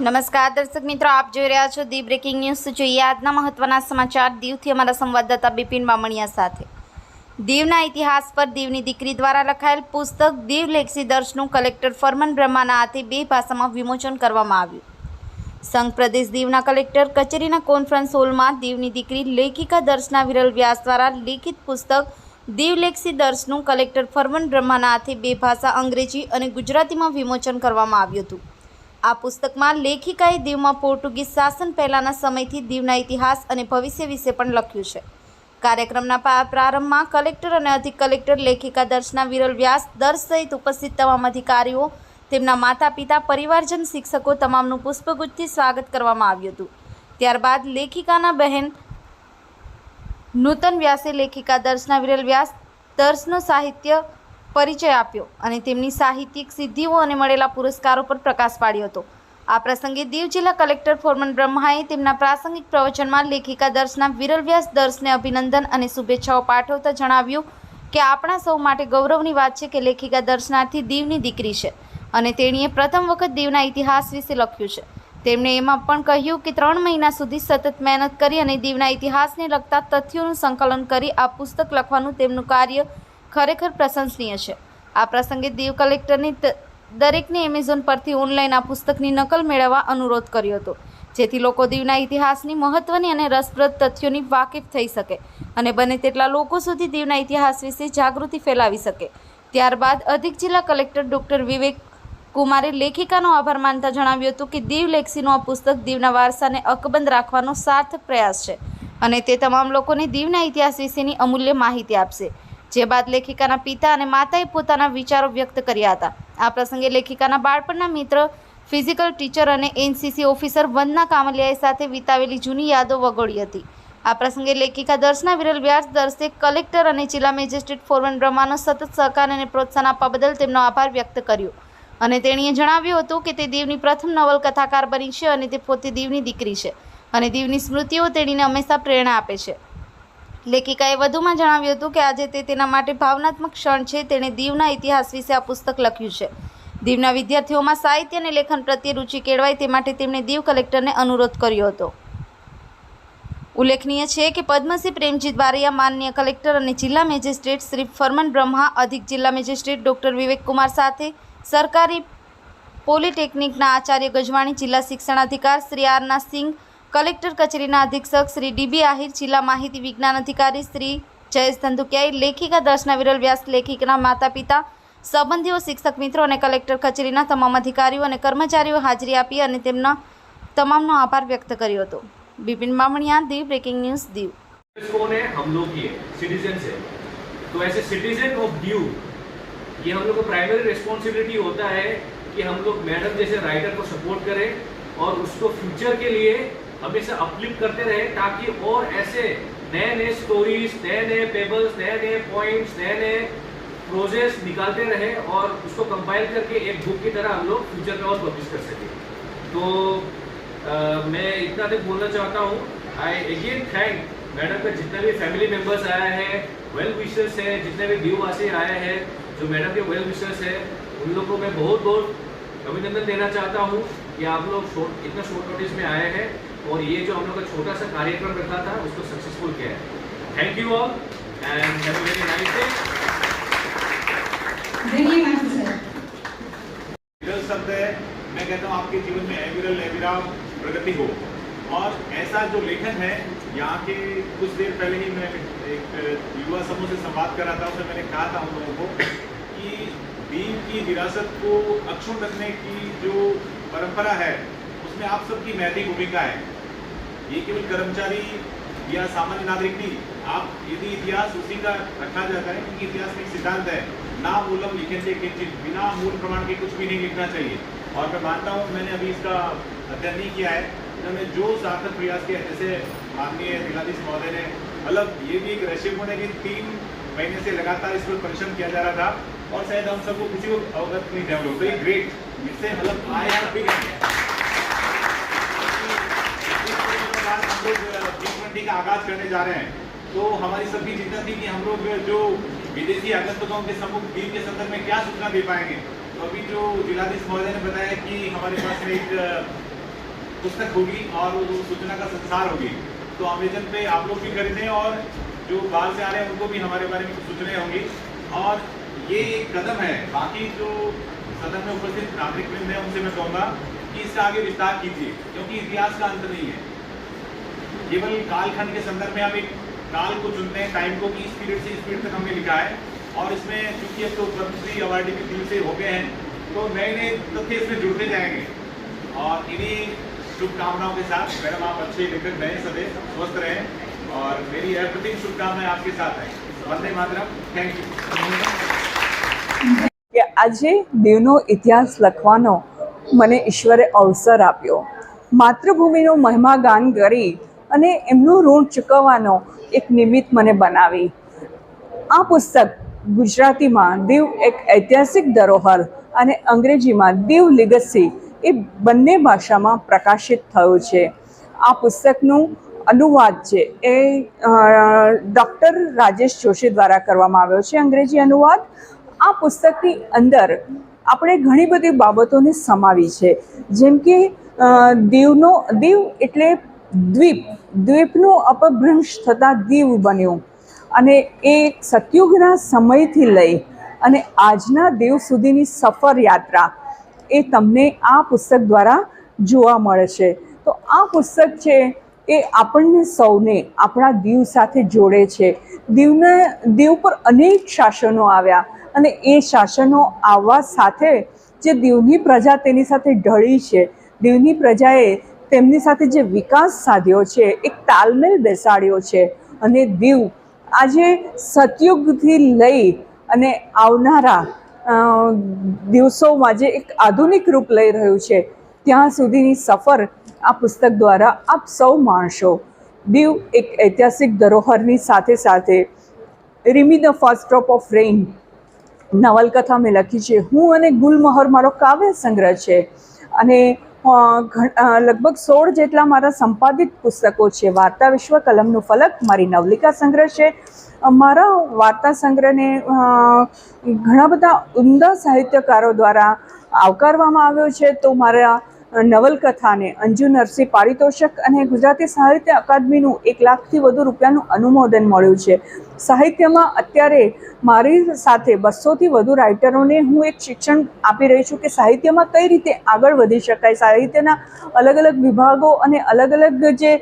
નમસ્કાર દર્શક મિત્રો, આપ જોઈ રહ્યા છો દી બ્રેકિંગ ન્યૂઝ। જોઈએ આજના મહત્વના સમાચાર દીવથી અમારા સંવાદદાતા બિપિન બામણિયા સાથે। દીવના ઇતિહાસ પર દીવની દીકરી દ્વારા લખાયેલ પુસ્તક દીવ લેક્સી દર્શનું કલેક્ટર ફરમાન બ્રહ્માના હાથે 2 ભાષામાં વિમોચન કરવામાં આવ્યું। સંઘ પ્રદેશ દીવના કલેક્ટર કચેરીના કોન્ફરન્સ હોલમાં દીવની દીકરી લેખિકા દર્શના વિરલ વ્યાસ દ્વારા લિખિત પુસ્તક દીવ લેક્સી દર્શનું કલેક્ટર ફરમાન બ્રહ્માના હાથે 2 ભાષા અંગ્રેજી અને ગુજરાતીમાં વિમોચન કરવામાં આવ્યું હતું। આ પુસ્તકમાં લેખિકાએ દીવમાં પોર્ટુગીઝ શાસન પહેલાંના સમયથી દીવના ઇતિહાસ અને ભવિષ્ય વિશે પણ લખ્યું છે। કાર્યક્રમના પ્રારંભમાં કલેક્ટર અને અધિક કલેક્ટર લેખિકા દર્શના વિરલ વ્યાસ દર્શ સહિત ઉપસ્થિત તમામ અધિકારીઓ, તેમના માતા પિતા, પરિવારજન, શિક્ષકો તમામનું પુષ્પગુચ્છથી સ્વાગત કરવામાં આવ્યું હતું। ત્યારબાદ લેખિકાના બહેન નૂતન વ્યાસે લેખિકા દર્શના વિરલ વ્યાસ દર્શનો સાહિત્ય પરિચય આપ્યો અને તેમની સાહિત્યિક સિદ્ધિઓ અને મળેલા પુરસ્કારો પર પ્રકાશ પાડ્યો હતો। આ પ્રસંગે દીવ જિલ્લા કલેક્ટર ફરમાન બ્રહ્માએ તેમના પ્રાસંગિક પ્રવચનમાં લેખિકા દર્શના વિરલ વ્યાસ દર્શને અભિનંદન અને શુભેચ્છાઓ પાઠવતા જણાવ્યું કે આપણા સૌ માટે ગૌરવની વાત છે કે લેખિકા દર્શનાર્થી દીવની દીકરી છે અને તેણીએ પ્રથમ વખત દીવના ઇતિહાસ વિશે લખ્યું છે। તેમણે એમાં પણ કહ્યું કે 3 મહિના સુધી સતત મહેનત કરી અને દીવના ઇતિહાસને લગતા તથ્યોનું સંકલન કરી આ પુસ્તક લખવાનું તેમનું કાર્ય ખરેખર પ્રશંસનીય છે। આ પ્રસંગે દીવ કલેક્ટરની દરેકને એમેઝોન પરથી ઓનલાઈન આ પુસ્તકની નકલ મેળવવા અનુરોધ કર્યો હતો, જેથી લોકો દીવના ઇતિહાસની મહત્ત્વની અને રસપ્રદ તથ્યોની વાકેફ થઈ શકે અને બને તેટલા લોકો સુધી દીવના ઇતિહાસ વિશે જાગૃતિ ફેલાવી શકે। ત્યારબાદ અધિક જિલ્લા કલેક્ટર ડૉક્ટર વિવેક કુમારે લેખિકાનો આભાર માનતા જણાવ્યું હતું કે દીવ લેક્સીનું આ પુસ્તક દીવના વારસાને અકબંધ રાખવાનો સાર્થક પ્રયાસ છે અને તે તમામ લોકોને દીવના ઇતિહાસ વિશેની અમૂલ્ય માહિતી આપશે। જે બાદ લેખિકાના પિતા અને માતાએ પોતાના વિચારો વ્યક્ત કર્યા હતા। આ પ્રસંગે લેખિકાના બાળપણના મિત્ર, ફિઝિકલ ટીચર અને એનસીસી ઓફિસર વંદના કામલિયાએ સાથે વિતાવેલી જૂની યાદો વગોળી હતી। આ પ્રસંગે લેખિકા દર્શના વિરલ વ્યાસ દર્શે કલેક્ટર અને જિલ્લા મેજિસ્ટ્રેટ ફરમાન બ્રહ્માનો સતત સહકાર અને પ્રોત્સાહન આપવા બદલ તેમનો આભાર વ્યક્ત કર્યો અને તેણીએ જણાવ્યું હતું કે તે દીવની પ્રથમ નવલકથાકાર બની છે અને તે પોતે દીવની દીકરી છે અને દીવની સ્મૃતિઓ તેણીને હંમેશા પ્રેરણા આપે છે। લેખિકાએ વધુમાં જણાવ્યું હતું કે આજે તે તેના માટે ભાવનાત્મક ક્ષણ છે। તેણે દીવના ઇતિહાસ વિશે આ પુસ્તક લખ્યું છે। દીવના વિદ્યાર્થીઓમાં સાહિત્ય અને લેખન પ્રત્યે રુચિ કેળવાય તે માટે તેમણે દીવ કલેક્ટરને અનુરોધ કર્યો હતો। ઉલ્લેખનીય છે કે પદ્મશ્રી પ્રેમજીત બારૈયા, માનનીય કલેક્ટર અને જિલ્લા મેજિસ્ટ્રેટ શ્રી ફરમાન બ્રહ્મા, અધિક જિલ્લા મેજિસ્ટ્રેટ ડૉક્ટર વિવેક કુમાર સાથે સરકારી પોલિટેકનિકના આચાર્ય ગજવાણી, જિલ્લા શિક્ષણાધિકારી શ્રી આરના સિંઘ, કલેક્ટર કચેરીના અધિક્ષક શ્રી ડીબી આહિર, જિલ્લા માહિતી વિજ્ઞાન અધિકારી શ્રી જયેશ ધંધુકિયાએ લેખિકા દર્શના વિરલ વ્યાસ લેખિકાના માતા પિતા, સંબંધીઓ, શિક્ષક મિત્રો અને કલેક્ટર કચેરીના તમામ અધિકારીઓ અને કર્મચારીઓ હાજરી આપી અને તેમના તમામનો આભાર વ્યક્ત કર્યો હતો। બિપિન બામણિયા, दी ब्रेकिंग न्यूज़, दीव। कौन है? हम लोग ही है, सिटीजन है। तो ऐसे सिटीजन ऑफ दीव ये हम लोग को प्राइमरी रिस्पॉन्सिबिलिटी होता है कि हम लोग मैडम जैसे राइटर को सपोर्ट करें और उसको फ्यूचर के लिए हमेशा अपलिफ्ट करते रहे ताकि और ऐसे नए नए स्टोरीज, नए नए पेबल्स, नए नए पॉइंट्स, नए नए प्रोजेस निकालते रहे और उसको कंपाइल करके एक बुक की तरह हम लोग फ्यूचर में और पब्लिश कर सकें। तो मैं इतना तक बोलना चाहता हूँ। आई अगेन थैंक मैडम का जितने भी फैमिली मेम्बर्स आए हैं, वेल विशर्स हैं, जितने भी दीववासी आए हैं, जो मैडम के वेल विशर्स हैं, उन लोगों को मैं बहुत बहुत अभिनंदन देना चाहता हूँ कि आप लोग इतना शॉर्ट नोटिस में आए हैं और ये जो हम लोग का छोटा सा कार्यक्रम रखा था उसको सक्सेसफुल किया है। Thank you all and have a very nice day. विरल शब्द है, मैं कहता हूँ आपके जीवन में अविरल अविराम प्रगति हो। और ऐसा जो लेखन है, यहाँ के कुछ देर पहले ही मैं एक युवा समूह से संवाद कर रहा था, उसमें मैंने कहा था उन लोगों को कि दीव की विरासत को अक्षुण्ण रखने की जो परंपरा है उसमें आप सबकी नैतिक भूमिका है। ये केवल कर्मचारी या सामान्य नागरिक नहीं, आप यदि इतिहास उसी का रखा जाता है, क्योंकि इतिहास में एक सिद्धांत है, ना मूलम लिखते किंचित, बिना मूल प्रमाण के कुछ भी नहीं लिखना चाहिए। और मैं मानता हूँ, मैंने अभी इसका अध्ययन नहीं किया है, उन्होंने जो सार्थक प्रयास किया, जैसे माननीय जिलाधीश महोदय ने, मतलब ये भी एक रहस्यपूर्ण है कि 3 महीने से लगातार इस पर परिश्रम किया जा रहा था और शायद हम सबको किसी को अवगत नहीं थे हम लोग। तो ये ग्रेट, इससे मतलब आया भी हम लोग G20 का आगाज करने जा रहे हैं। तो हमारी सबकी चिंता थी कि हम लोग जो विदेशी आगंतुकों के सम्मुख दीव के संदर्भ में क्या सूचना दे पाएंगे। तो अभी जो जिलाधीश महोदय ने बताया कि हमारे पास में एक पुस्तक होगी और वो सूचना का संसार होगी, तो अमेजन पे आप लोग भी खरीदें और जो बाहर से आ रहे हैं उनको भी हमारे बारे में कुछ सूचनाएं होंगी। और ये एक कदम है। बाकी जो सदन में उपस्थित नागरिक वृंद है उनसे मैं कहूँगा कि इसका आगे विस्तार कीजिए, क्योंकि इतिहास का अंत नहीं है। केवल कालखंड के संदर्भ में हम एक काल को चुनते हैं, टाइम को, कि इस पीरियड से इस पीरियड तक हमने लिखा है, और इसमें चूंकि अब तो पद्मश्री अवार्डी भी दिल से हो गए हैं, तो नए नए तथ्य इसमें जुड़ते जाएंगे। और इन्हीं शुभकामनाओं के साथ मैडम, आप अच्छे लेखक रहें, सदैव स्वस्थ रहें, और मेरी प्रत्येक शुभकामनाएं आपके साथ हैं। वंदे मातरम। Thank you. કે આજે દીવનો ઇતિહાસ લખવાનો મને ઈશ્વરે અવસર આપ્યો, માતૃભૂમિનો મહિમાગાન કરી અને એમનું ઋણ ચૂકવવાનો એક નિમિત્ત મને બનાવી. આ પુસ્તક ગુજરાતીમાં દીવ એક ઐતિહાસિક ધરોહર અને અંગ્રેજીમાં દીવ લીગસી એ બંને ભાષામાં પ્રકાશિત થયું છે. આ પુસ્તકનું અનુવાદ છે એ ડૉક્ટર રાજેશ જોશી દ્વારા કરવામાં આવ્યો છે, અંગ્રેજી અનુવાદ. આ પુસ્તકની અંદર આપણે ઘણી બધી બાબતોને સમાવી છે, જેમ કે દીવ એટલે દ્વીપનું અપભ્રંશ થતાં દીવ બન્યું, અને એ સતયુગના સમયથી લઈ અને આજના દીવ સુધીની સફર યાત્રા એ તમને આ પુસ્તક દ્વારા જોવા મળે છે. તો આ પુસ્તક છે એ આપણને સૌને આપણા દીવ સાથે જોડે છે. દીવ પર અનેક શાસનો આવ્યા, અને એ શાસનો આવવા સાથે જે દીવની પ્રજા તેની સાથે ઢળી છે, દીવની પ્રજાએ તેમની સાથે જે વિકાસ સાધ્યો છે, એક તાલમેલ બેસાડ્યો છે, અને દીવ આજે સતયુગથી લઈ અને આવનારા દિવસોમાં જે એક આધુનિક રૂપ લઈ રહ્યું છે ત્યાં સુધીની સફર આ પુસ્તક દ્વારા આપ સૌ માણશો. દીવ એક ઐતિહાસિક ધરોહરની સાથે સાથે Rimi the first drop of rain નવલકથા મેં લખી છે. હું અને ગુલમહોર મારો કાવ્ય સંગ્રહ છે, અને લગભગ 16 જેટલા મારા સંપાદિત પુસ્તકો છે. વાર્તા વિશ્વ, કલમનું ફલક મારી નવલિકા સંગ્રહ છે. મારા વાર્તા સંગ્રહને ઘણા બધા ઉમદા સાહિત્યકારો દ્વારા આવકારવામાં આવ્યો છે. તો મારા નવલકથાને અંજુ નરસિંહ પારિતોષક અને ગુજરાતી સાહિત્ય અકાદમીનું 1 લાખથી વધુ રૂપિયાનું અનુમોદન મળ્યું છે. સાહિત્યમાં અત્યારે મારી સાથે 200થી વધુ રાઇટરોને હું એક શિક્ષણ આપી રહી છું કે સાહિત્યમાં કઈ રીતે આગળ વધી શકાય, સાહિત્યના અલગ અલગ વિભાગો અને અલગ અલગ જે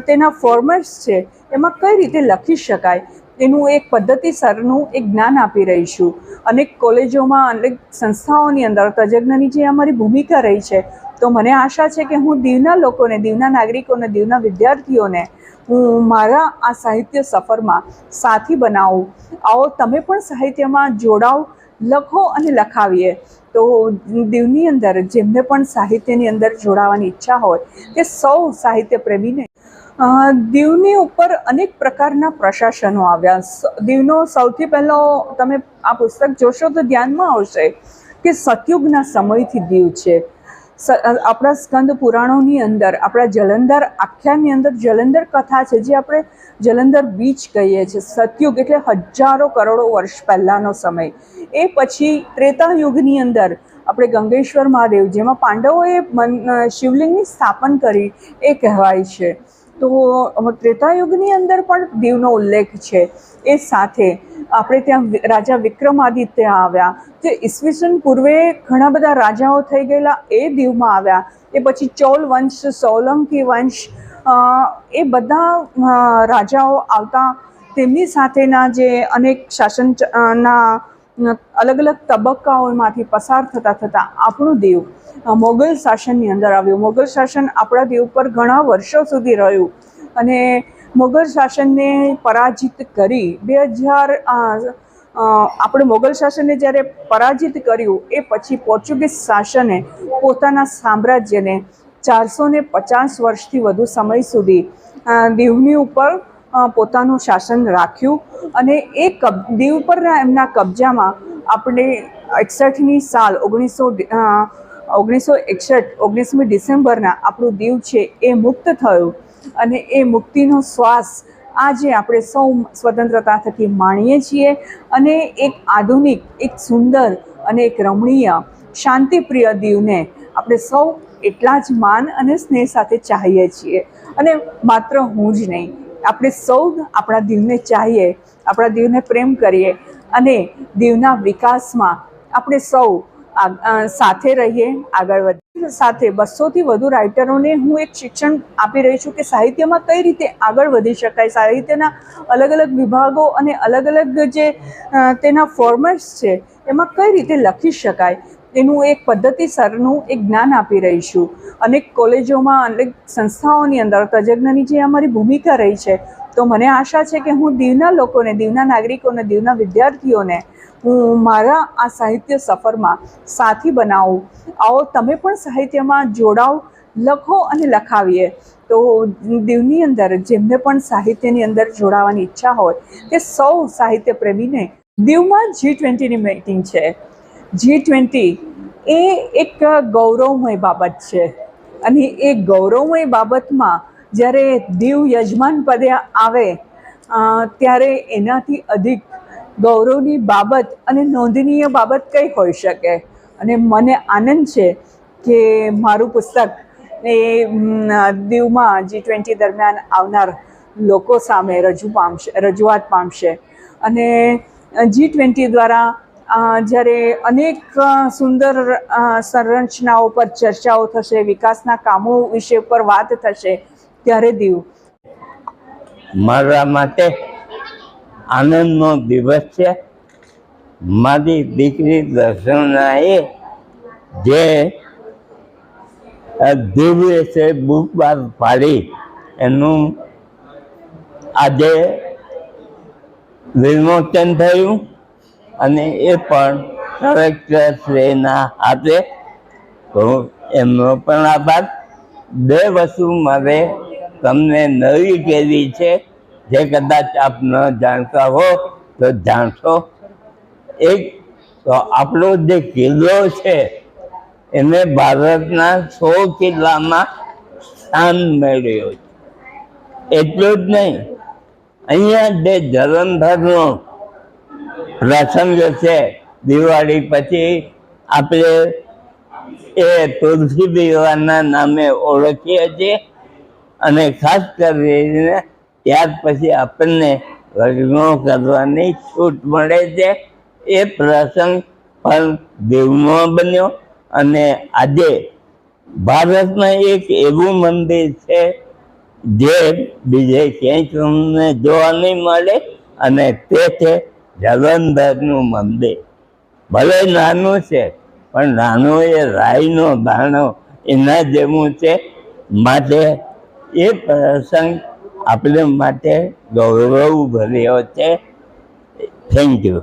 તેના ફોર્મેટ્સ છે એમાં કઈ રીતે લખી શકાય એનું એક પદ્ધતિસરનું એક જ્ઞાન આપી રહી છું. અનેક કોલેજોમાં, અનેક સંસ્થાઓની અંદર તજજ્ઞની જે અમારી ભૂમિકા રહી છે, તો મને આશા છે કે હું દીવના લોકોને, દીવના નાગરિકોને, દીવના વિદ્યાર્થીઓને હું મારા આ સાહિત્ય સફરમાં સાથી બનાવું. આવો તમે પણ સાહિત્યમાં જોડાવ, લખો અને લખાવીએ. તો દીવની અંદર જેમને પણ સાહિત્યની અંદર જોડાવાની ઈચ્છા હોય તે સૌ સાહિત્ય પ્રેમીને દીવની ઉપર અનેક પ્રકારના પ્રશાસનો આવ્યા. દીવનો સૌથી પહેલો તમે આ પુસ્તક જોશો તો ધ્યાનમાં આવશે કે સતયુગના સમયથી દીવ છે. આપણા સ્કંદ પુરાણોની અંદર, આપણા જલંધર આખ્યાનની અંદર જલંધર કથા છે, જે આપણે જલંધર બીચ કહીએ છીએ. સતયુગ એટલે હજારો કરોડો વર્ષ પહેલાંનો સમય. એ પછી ત્રેતાયુગની અંદર આપણે ગંગેશ્વર મહાદેવ, જેમાં પાંડવોએ શિવલિંગની સ્થાપન કરી એ કહેવાય છે. તો ત્રેતાયુગની અંદર પણ દીવનો ઉલ્લેખ છે. એ સાથે આપણે ત્યાં રાજા વિક્રમાદિત્ય આવ્યા, જે ઈસવીસન પૂર્વે ઘણા બધા રાજાઓ થઈ ગયેલા એ દીવમાં આવ્યા. એ પછી ચોલ વંશ, સોલંકી વંશ, એ બધા રાજાઓ આવતા તેમની સાથેના જે અનેક શાસનના અલગ અલગ તબક્કાઓમાંથી પસાર થતાં આપણું દીવ મોગલ શાસનની અંદર આવ્યું. મોગલ શાસન આપણા દીવ પર ઘણા વર્ષો સુધી રહ્યું, અને મોગલ શાસનને પરાજિત કરી 2000 આપણે મોગલ શાસનને જ્યારે પરાજિત કર્યું એ પછી પોર્ચુગીઝ શાસને પોતાના સામ્રાજ્યને 450 વર્ષથી વધુ સમય સુધી દીવની ઉપર પોતાનું શાસન રાખ્યું. અને એ દીવ પરના એમના કબજામાં આપણે 61ની સાલ 1961 ડિસેમ્બરના આપણું દીવ છે એ મુક્ત થયું, અને એ મુક્તિનો શ્વાસ આજે આપણે સૌ સ્વતંત્રતા થકી માણીએ છીએ. અને એક આધુનિક, એક સુંદર અને એક રમણીય, શાંતિપ્રિય દીવને આપણે સૌ એટલા જ માન અને સ્નેહ સાથે ચાહીએ છીએ. અને માત્ર હું જ નહીં, આપણે સૌ આપણા દીવને ચાહીએ, આપણા દીવને પ્રેમ કરીએ અને દીવના વિકાસમાં આપણે સૌ સાથે રહીએ, આગળ વધીએ. સાથે 200થી વધુ રાઇટરોને હું એક શિક્ષણ આપી રહી છું કે સાહિત્યમાં કઈ રીતે આગળ વધી શકાય, સાહિત્યના અલગ અલગ વિભાગો અને અલગ અલગ જે તેના ફોર્મેટ્સ છે એમાં કઈ રીતે લખી શકાય એનું એક પદ્ધતિસરનું એક જ્ઞાન આપી રહી છું. અનેક કોલેજોમાં, અનેક સંસ્થાઓની અંદર તજજ્ઞની જે અમારી ભૂમિકા રહી છે, તો મને આશા છે કે હું દીવના લોકોને, દીવના નાગરિકોને, દીવના વિદ્યાર્થીઓને હું મારા આ સાહિત્ય સફરમાં સાથી બનાવું. આવો તમે પણ સાહિત્યમાં જોડાઓ, લખો અને લખાવીએ. તો દીવની અંદર જેમને પણ સાહિત્યની અંદર જોડાવાની ઈચ્છા હોય તે સૌ સાહિત્ય પ્રેમીને, દીવમાં G20ની મીટિંગ છે. G20 એ એક ગૌરવમય બાબત છે અને એ ગૌરવમય બાબતમાં જ્યારે દીવ યજમાન પદે આવે ત્યારે એનાથી અધિક ગૌરવની બાબત અને નોંધનીય બાબત કઈ હોઈ શકે. અને મને આનંદ છે કે મારું પુસ્તક એ દીવમાં G20 દરમિયાન આવનાર લોકો સામે રજૂઆત પામશે. અને G20 દ્વારા જ્યારે અનેક સુંદર સંરચનાઓ પર ચર્ચાઓ થશે, વિકાસના કામો વિશે પર વાત થશે, ત્યારે દીવ મારા માટે આનંદનો દિવસ છે. મારી દીકરી દર્શનાએ જે દીવ વિશે બુક બહાર પાડી એનું આજે વિમોચન થયું અને એ પણ કલેક્ટરશ્રીના હાથે. તો એમનો પણ આભાર. બે વસ્તુ મારે તમને નવી કહેવી છે જે કદાચ આપ ન જાણતા હો તો જાણશો. એક તો આપણો જે કિલ્લો છે એને ભારતના 100 કિલ્લામાં સ્થાન મેળવ્યો છે. એટલું જ નહીં, અહીંયા જે જલંધરનો પ્રસંગ છે દિવાળી પછી આપણે એ તુલસી વિવાહના નામે ઓળખીએ છીએ અને ખાસ કરીને ત્યાર પછી આપણને લગ્નો કરવાની છૂટ મળે છે. એ પ્રસંગ પણ દીવમાં બન્યો અને આજે ભારતમાં એક એવું મંદિર છે જે બીજે ક્યાંય તમને જોવા નહીં મળે અને તે છે જલંધરનું મંદિર. ભલે નાનું છે પણ નાનું એ રાઈનો દાણો એના જેવું છે. માટે એ પ્રસંગ આપણે માટે ગૌરવ ભર્યો છે. Thank you.